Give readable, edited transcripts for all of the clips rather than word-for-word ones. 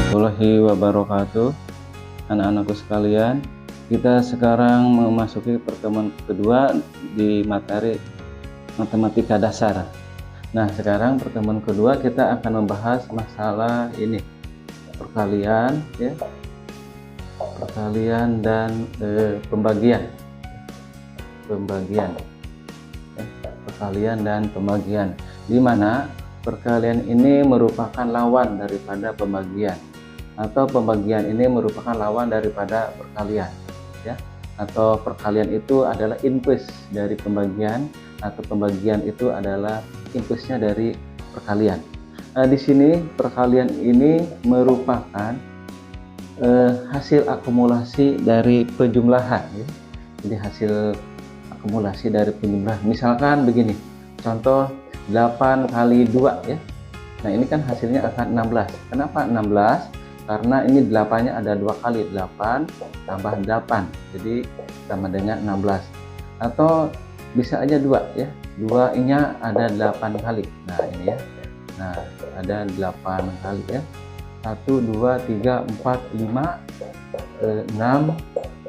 warahmatullahi wabarakatuh. Anak-anakku sekalian, kita sekarang memasuki pertemuan kedua di materi matematika dasar. Nah, sekarang pertemuan kedua kita akan membahas masalah ini, perkalian ya, perkalian dan pembagian perkalian dan pembagian, di mana perkalian ini merupakan lawan daripada pembagian, atau pembagian ini merupakan lawan daripada perkalian ya, atau perkalian itu adalah inverse dari pembagian, atau pembagian itu adalah inverse-nya dari perkalian. Di sini perkalian ini merupakan hasil akumulasi dari penjumlahan ya. Jadi hasil akumulasi dari penjumlahan. Misalkan begini, contoh 8 kali 2 ya. Nah, ini kan hasilnya akan 16. Kenapa 16? Karena ini 8-nya ada 2 kali, 8 tambah 8. Jadi sama dengan 16. Atau bisa aja 2 ya. 2-nya ada 8 kali. Nah, ini ya. Nah, ada 8 kali ya. 1 2 3 4 5 6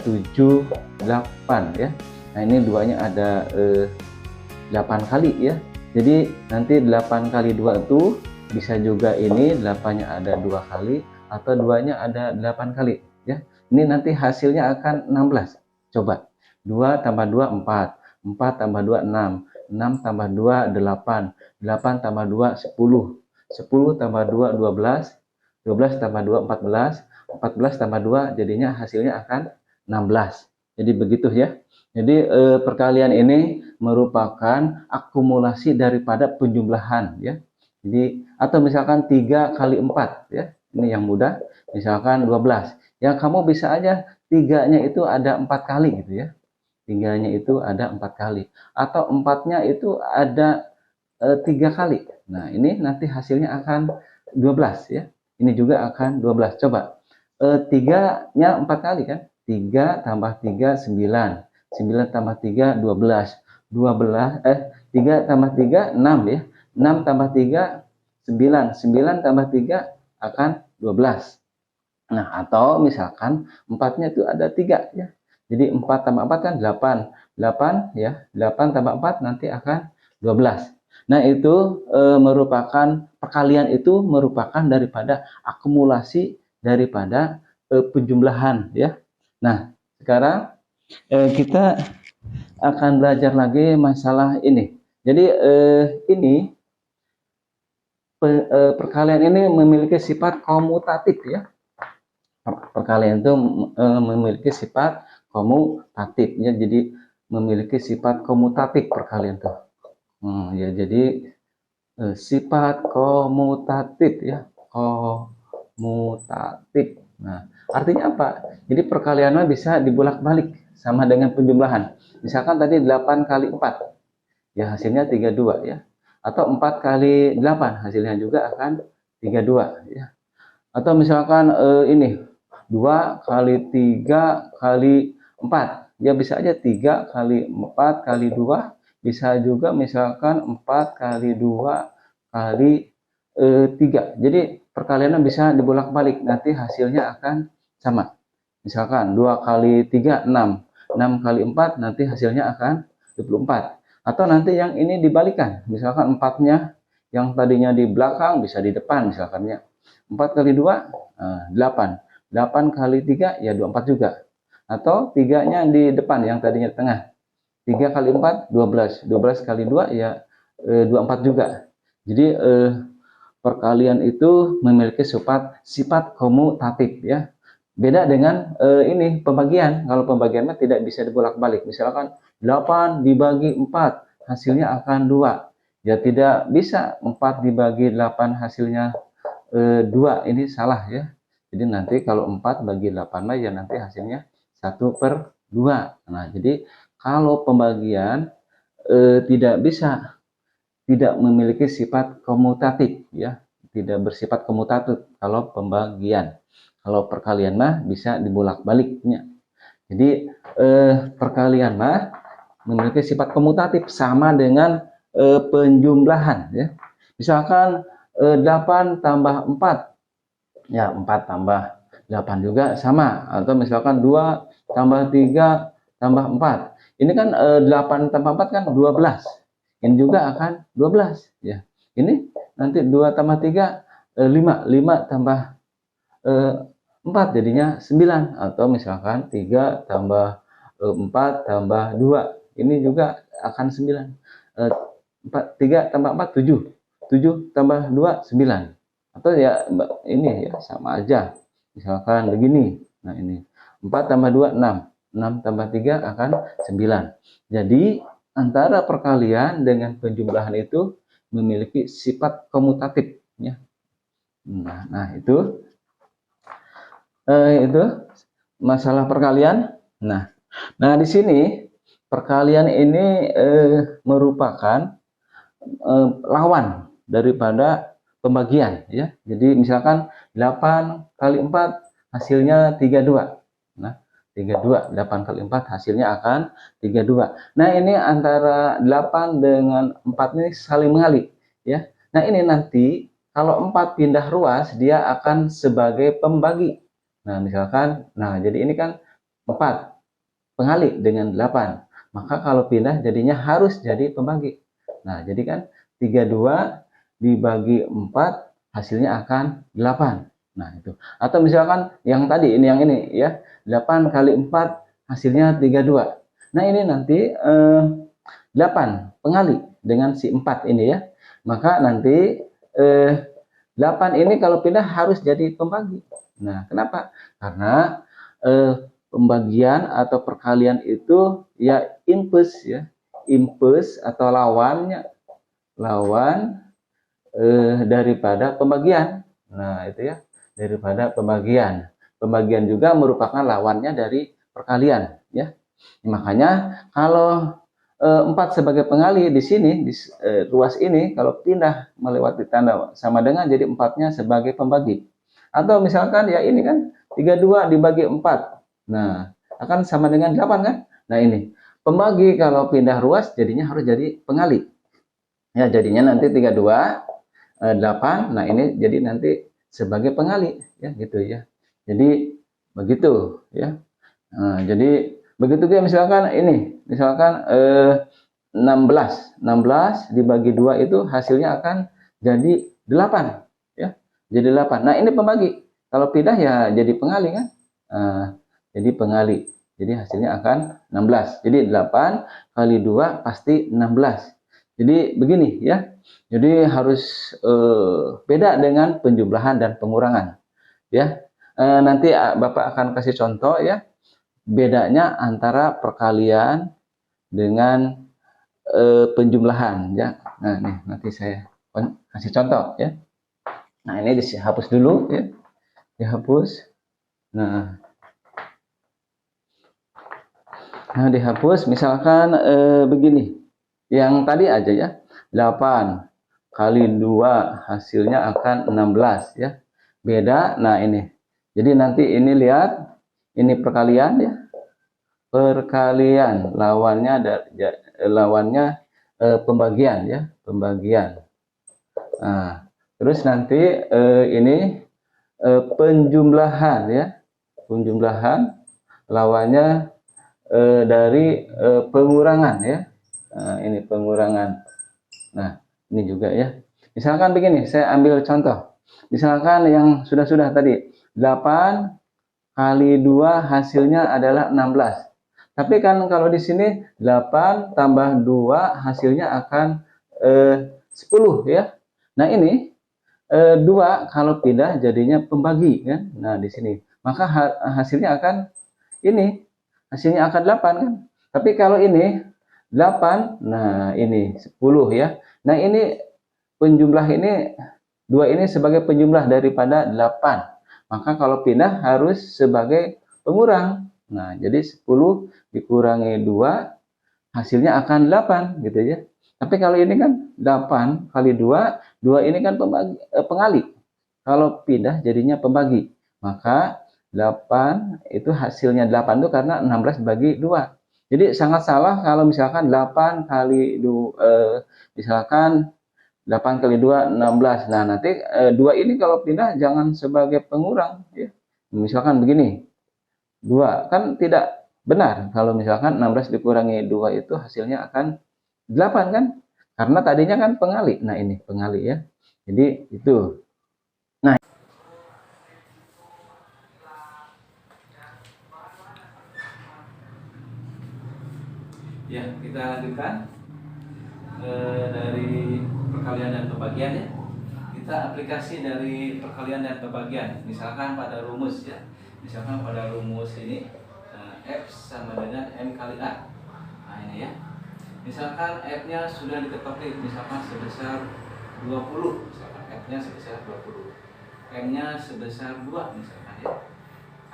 7 8 ya. Nah, ini 2-nya ada 8 kali ya. Jadi nanti 8 kali 2 itu bisa juga ini 8-nya ada 2 kali, atau 2-nya ada 8 kali ya. Ini nanti hasilnya akan 16. Coba 2 tambah 2 4, 4 tambah 2 6, 6 tambah 2 8, 8 tambah 2 10, 10 tambah 2 12, 12 tambah 2 14, 14 tambah 2 jadinya hasilnya akan 16. Jadi begitu ya. Jadi perkalian ini merupakan akumulasi daripada penjumlahan ya. Jadi atau misalkan 3 kali 4 ya. Ini yang mudah. Misalkan 12. Ya, kamu bisa aja 3-nya itu ada 4 kali gitu ya. 3-nya itu ada 4 kali, atau 4-nya itu ada 3 kali. Nah, ini nanti hasilnya akan 12 ya. Ini juga akan 12. Coba 3-nya 4 kali kan? 3 tambah 3 9. 9 tambah 3 12. 3 tambah 3 6 ya. 6 tambah 3 9. 9 tambah 3 akan 12. Nah, atau misalkan 4-nya itu ada 3 ya. Jadi 4 tambah 4 kan 8. 8 ya. 8 tambah 4 nanti akan 12. Nah, itu merupakan perkalian, itu merupakan daripada akumulasi daripada penjumlahan ya. Nah, sekarang kita akan belajar lagi masalah ini. Jadi ini perkalian ini memiliki sifat komutatif ya. Perkalian itu memiliki sifat komutatif ya. Jadi memiliki sifat komutatif perkalian itu. Ya, jadi sifat komutatif ya. Komutatif. Nah, artinya apa? Jadi perkaliannya bisa dibolak-balik sama dengan penjumlahan. Misalkan tadi 8 kali 4, ya hasilnya 32 ya. Atau 4 kali 8, hasilnya juga akan 32 ya. Atau misalkan ini 2 kali 3 kali 4, ya bisa aja 3 kali 4 kali 2, bisa juga misalkan 4 kali 2 kali 3. Jadi perkaliannya bisa dibolak-balik, nanti hasilnya akan sama. Misalkan 2 kali 3 6, 6 kali 4 nanti hasilnya akan 24. Atau nanti yang ini dibalikan, misalkan 4-nya yang tadinya di belakang bisa di depan misalkannya. 4 kali 2 8. 8 kali 3 ya 24 juga. Atau 3-nya di depan yang tadinya di tengah. 3 kali 4 12. 12 kali 2 ya 24 juga. Jadi perkalian itu memiliki sifat komutatif ya. Beda dengan ini pembagian. Kalau pembagian mah tidak bisa dibolak-balik. Misalkan 8 dibagi 4 hasilnya akan 2. Ya tidak bisa 4 dibagi 8 hasilnya 2. Ini salah ya. Jadi nanti kalau 4 bagi 8 mah ya nanti hasilnya 1/2. Nah, jadi kalau pembagian tidak bisa, tidak memiliki sifat komutatif ya. Tidak bersifat komutatif kalau pembagian. Kalau perkalian mah bisa dibolak-baliknya. Jadi perkalian mah memiliki sifat komutatif sama dengan penjumlahan ya. Misalkan 8 tambah 4 Ya, 4 tambah 8 juga sama. Atau misalkan 2 tambah 3 tambah 4. Ini kan 8 tambah 4 kan 12. Ini juga akan 12 ya. Ini nanti 2 tambah 3 5. 5 tambah 4 jadinya 9. Atau misalkan 3 tambah 4 tambah 2. Ini juga akan 9. 3 tambah 4 7. 7 tambah 2 9. Atau ya ini ya sama aja, misalkan begini. Nah ini 4 tambah 2 6. 6 tambah 3 akan 9. Jadi antara perkalian dengan penjumlahan itu memiliki sifat komutatif ya. Nah itu masalah perkalian. Nah di sini perkalian ini merupakan lawan daripada pembagian ya. Jadi misalkan 8 kali 4 hasilnya 32. Nah, 32, 8 kali 4 hasilnya akan 32. Nah, ini antara 8 dengan 4 ini saling mengalih ya. Nah, ini nanti kalau 4 pindah ruas dia akan sebagai pembagi. Nah, misalkan jadi ini kan 4 pengalih dengan 8. Maka kalau pindah jadinya harus jadi pembagi. Nah, jadi kan 32 dibagi 4 hasilnya akan 8. Nah, itu. Atau misalkan yang tadi yang ini ya, 8 kali 4 hasilnya 32. Nah, ini nanti 8 pengali dengan si 4 ini ya. Maka nanti 8 ini kalau pindah harus jadi pembagi. Nah, kenapa? Karena pembagian atau perkalian itu ya inpus ya. Inpus atau lawan daripada pembagian. Nah, itu ya, daripada pembagian. Pembagian juga merupakan lawannya dari perkalian ya. Makanya kalau 4 sebagai pengali di sini di ruas ini kalau pindah melewati tanda sama dengan jadi 4-nya sebagai pembagi. Atau misalkan ya ini kan 32 dibagi 4. Nah, akan sama dengan 8 kan? Nah, ini pembagi kalau pindah ruas jadinya harus jadi pengali. Ya, jadinya nanti 32 8. Nah, ini jadi nanti sebagai pengali ya gitu ya. Jadi begitu ya. Nah, jadi begitu ya misalkan ini, misalkan 16 dibagi 2 itu hasilnya akan jadi 8 ya. Jadi 8. Nah, ini pembagi. Kalau pindah ya jadi pengali kan? Jadi pengali. Jadi hasilnya akan 16. Jadi 8 kali 2 pasti 16. Jadi begini ya. Jadi harus beda dengan penjumlahan dan pengurangan. Ya. Nanti Bapak akan kasih contoh ya. Bedanya antara perkalian dengan penjumlahan ya. Nah, nih nanti saya kasih contoh ya. Nah, ini dihapus dulu ya. Dihapus. Nah, dihapus misalkan begini. Yang tadi aja ya. 8 kali 2 hasilnya akan 16 ya. Beda. Nah, ini. Jadi nanti ini lihat ini perkalian ya. Perkalian lawannya pembagian ya, pembagian. Nah, terus nanti ini penjumlahan ya. Penjumlahan lawannya dari pengurangan ya. Nah, ini pengurangan. Nah, ini juga ya. Misalkan begini, saya ambil contoh. Misalkan yang sudah-sudah tadi, 8 kali 2 hasilnya adalah 16. Tapi kan kalau di sini 8 tambah 2 hasilnya akan 10 ya. Nah, ini 2 kalau pindah jadinya pembagi kan. Nah, di sini. Maka hasilnya akan ini. Hasilnya akan 8 kan. Tapi kalau ini 8, nah ini 10 ya. Nah, ini penjumlah ini 2 ini sebagai penjumlah daripada 8. Maka kalau pindah harus sebagai pengurang. Nah, jadi 10 dikurangi 2 hasilnya akan 8 gitu ya. Tapi kalau ini kan 8 kali 2, 2 ini kan pengali. Kalau pindah jadinya pembagi. Maka 8 itu hasilnya 8 itu karena 16 bagi 2. Jadi sangat salah kalau misalkan 8 kali misalkan 8 kali 2, 16. Nah, nanti 2 ini kalau pindah jangan sebagai pengurang. Ya. Misalkan begini, 2 kan tidak benar kalau misalkan 16 dikurangi 2 itu hasilnya akan 8 kan? Karena tadinya kan pengali. Nah, ini pengali ya. Jadi itu. Nah, ya kita lanjutkan dari perkalian dan pembagian ya. Kita aplikasi dari perkalian dan pembagian. Misalkan pada rumus ya. Misalkan pada rumus ini F sama dengan M kali A. Nah, ini ya. Misalkan F-nya sudah diketahui, misalkan sebesar 20, misalkan F-nya sebesar 20, M-nya sebesar 2 misalkan ya.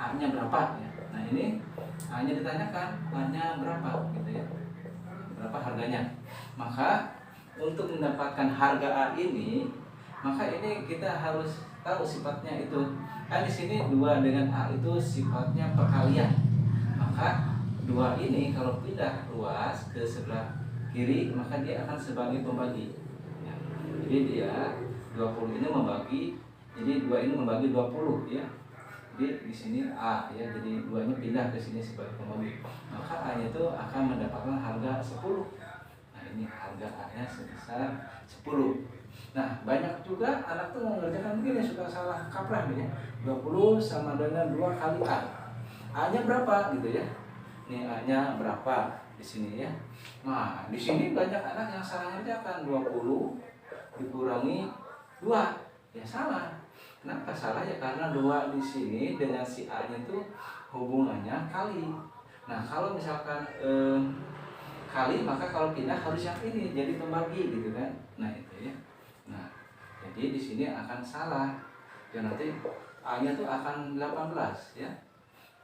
A-nya berapa ya? Nah, ini A-nya ditanyakan, A-nya berapa gitu ya. Berapa harganya? Maka untuk mendapatkan harga A ini, maka ini kita harus tahu sifatnya itu. Kan di sini 2 dengan A itu sifatnya perkalian. Maka 2 ini kalau pindah ruas ke sebelah kiri, maka dia akan sebagai pembagi ya. Jadi dia 20 ini membagi, jadi 2 ini membagi 20 ya. Jadi di sini A ya, jadi 2 nya pindah ke sini sebagai pembagi. Maka A nya itu akan mendapatkan harga 10. Nah, ini harga A nya sebesar 10. Nah, banyak juga anak tuh mengerjakan begini, suka salah kaprah nih ya. 20 sama dengan 2 kali A. A nya berapa gitu ya. Ini A nya berapa di sini ya. Nah, di sini banyak anak yang salah ngerjakan. 20 dikurangi 2. Ya salah. Kenapa salah ya? Karena 2 di sini dengan si A-nya itu hubungannya kali. Nah, kalau misalkan kali, maka kalau pindah harus yang ini jadi pembagi gitu kan. Nah, itu ya. Nah, jadi di sini akan salah. Ya nanti A-nya tuh akan 18 ya.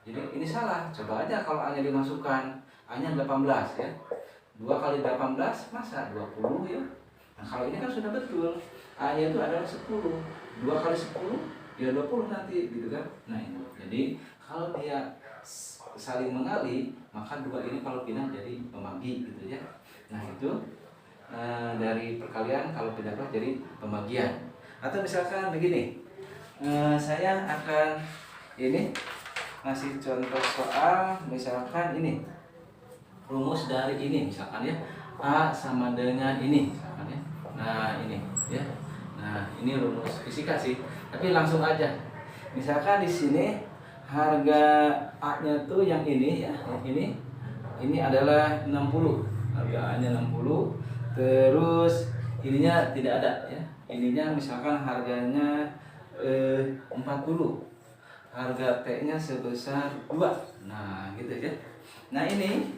Jadi ini salah. Coba aja kalau A-nya dimasukkan. A-nya 18 ya. 2 kali 18 masa 20 ya. Nah, kalau ini kan sudah betul. A-nya itu adalah 10. 2 kali 10 ya 20 nanti gitu kan. Nah, itu. Jadi kalau dia saling mengali, maka 2 ini kalau pindah jadi pembagi gitu ya. Nah, itu dari perkalian kalau pindah ruas jadi pembagian. Atau misalkan begini. Saya akan ini ngasih contoh soal, misalkan ini rumus dari ini misalkan ya, A sama dengan ini misalkan ya. Nah, ini ya. Nah, ini rumus fisika sih, tapi langsung aja. Misalkan di sini harga A-nya tuh yang ini ya, ini adalah 60. Harga A-nya 60. Terus ininya tidak ada ya. Ininya misalkan harganya 40. Harga T-nya sebesar 2. Nah, gitu ya. Nah, ini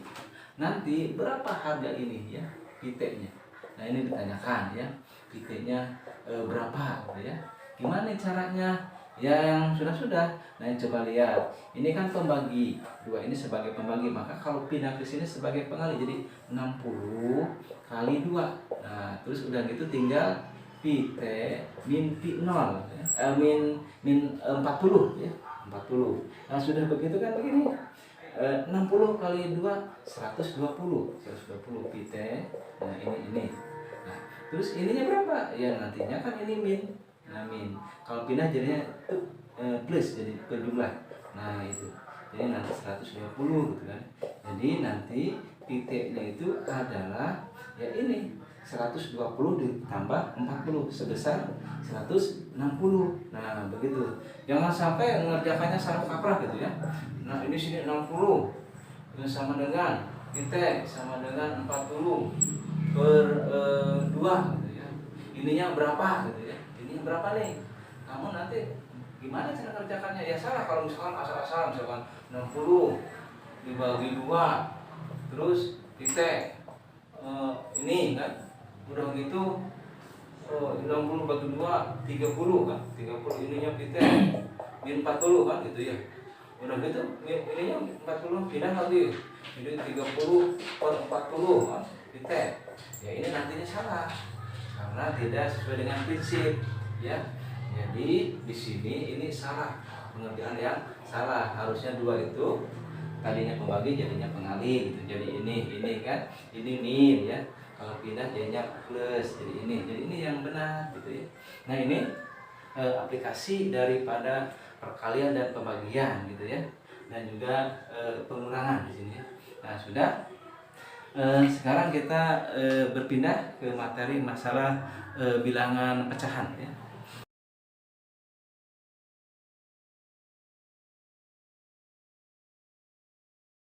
nanti berapa harga ini ya, PT-nya. Nah, ini ditanyakan ya, PT-nya berapa gitu ya. Gimana caranya? Ya yang sudah-sudah. Nah, coba lihat. Ini kan pembagi. 2 ini sebagai pembagi, maka kalau pindah ke sini sebagai pengali jadi 60 kali 2. Nah, terus udah gitu tinggal PT min P0 ya. min 40 ya. 40. Nah, sudah begitu kan begini. 60 kali 2 120 PT. Nah, ini. Nah, terus ininya berapa? Ya nantinya kan ini min. Nah, min. Kalau pindah jadinya itu plus, jadi berjumlah. Nah, itu. Jadi nanti 120 gitu kan. Jadi nanti PT-nya itu adalah ya ini 120 ditambah 40 sebesar 160. Nah, begitu. Jangan sampai mengerjakannya salah kaprah gitu ya. Nah, ini sini 60 sama dengan PT sama dengan 40 per 2 gitu ya. Ininya berapa gitu ya. Ininya berapa nih? Kamu nanti gimana cara kerjakannya? Ya salah kalau misalkan asal-asalan, misalkan 60 dibagi 2 terus PT ini kan udah gitu 60 bagi 2 30 kan, 30 ininya PT min 40 kan gitu ya. Udah gitu ininya 40 pindah lagi jadi 30 per 40 kan PT. Ya ini nantinya salah karena tidak sesuai dengan prinsip ya. Jadi di sini ini salah, pengertian yang salah. Harusnya 2 itu tadinya pembagi jadinya pengali gitu. Jadi ini kan ini min ya. Kalau pindah jadinya plus, jadi ini yang benar gitu ya. Nah ini aplikasi daripada perkalian dan pembagian gitu ya, dan juga pengurangan di sini ya. Nah sudah. Sekarang kita berpindah ke materi masalah bilangan pecahan ya.